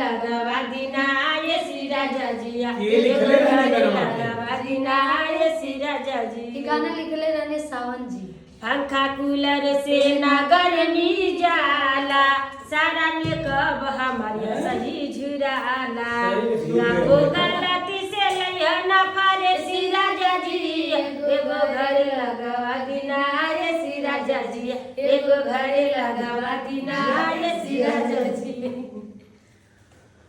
लगवा दीना ये श्री राजा जी एगो घरे लगवा दीना ये श्री राजा जी। गाना लिखले रहने सावन जी। पंखा कूलर से ना गर्मी जाला सारा मेकअप हमारे सही झुराला ना को गलती से लिया ना फारे श्री राजा जी एगो घरे लगवा दीना ये श्री राजा जी एगो घरे लगवा दीना ये श्री राजा जी।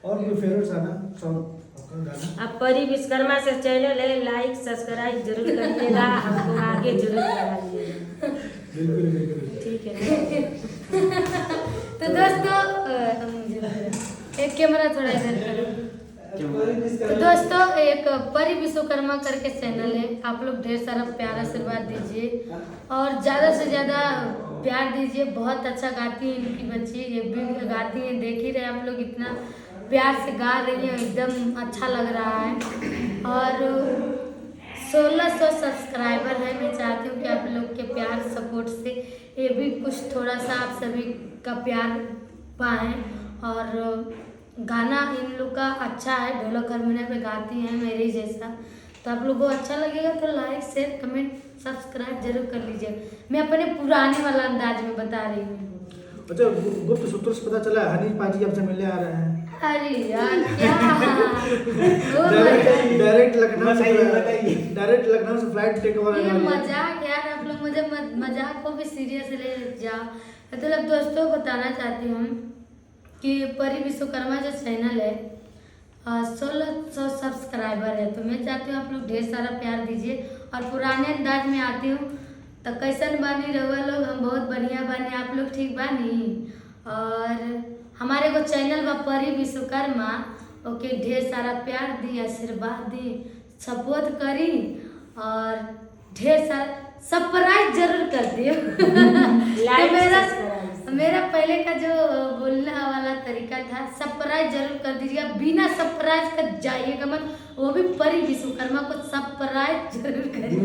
और कोई फेवरेट गाना? आप परी विश्वकर्मा से चैनल है, लाइक सब्सक्राइब जरूर करिएगा, हमको आगे जरूर बढ़ाइएगा। बिल्कुल ठीक है। तो दोस्तों एक कैमरा थोड़ा इधर करो। तो दोस्तों एक परी विश्वकर्मा करके चैनल है, आप लोग ढेर सारा प्यार आशीर्वाद दीजिए और ज़्यादा से ज़्यादा प्यार दीजिए। बहुत अच्छा गाती है इनकी बच्ची, ये भी गाती है, देख ही रहे आप लोग इतना प्यार से गा रही है, एकदम अच्छा लग रहा है। और 1600 सब्सक्राइबर है। मैं चाहती हूँ कि आप लोग के प्यार सपोर्ट से ये भी कुछ थोड़ा सा आप सभी का प्यार पाएँ। और गाना इन लोग का अच्छा है, ढोलक हारमोनियम पे गाती हैं मेरे जैसा। तो आप लोगों को अच्छा लगेगा तो लाइक शेयर कमेंट सब्सक्राइब जरूर कर लीजिए। मैं अपने पुराने वाला अंदाज में बता रही हूँ। अच्छा, गुप्त सूत्रों से पता चला हनी पाजी आपसे मिलने आ रहे हैं। अरे यार क्या डायरेक्ट लखनऊ से फ्लाइट टेक ओवर ये मजाक यार, आप लोग मुझे मजाक को भी सीरियस ले जाओ। मतलब दोस्तों बताना चाहती हूँ कि परी विश्वकर्मा जो चैनल है 1600 सब्सक्राइबर है। तो मैं चाहती हूँ आप लोग ढेर सारा प्यार दीजिए। और पुराने अंदाज में आती हूँ तो कैसन बानी रहुआ लोग, हम बहुत बढ़िया बानी, आप लोग ठीक बानी। और हमारे को चैनल बा परी विश्वकर्मा, ओके ढेर सारा प्यार दी, आशीर्वाद दी, सपोर्ट करी और ढेर सारा सरप्राइज जरूर कर दियो। तो मेरा पहले का जो बोलने वाला तरीका था, सरप्राइज जरूर कर दीजिएगा, बिना सरप्राइज का जाइएगा मत। वो भी परी विश्वकर्मा को सरप्राइज जरूर करिए।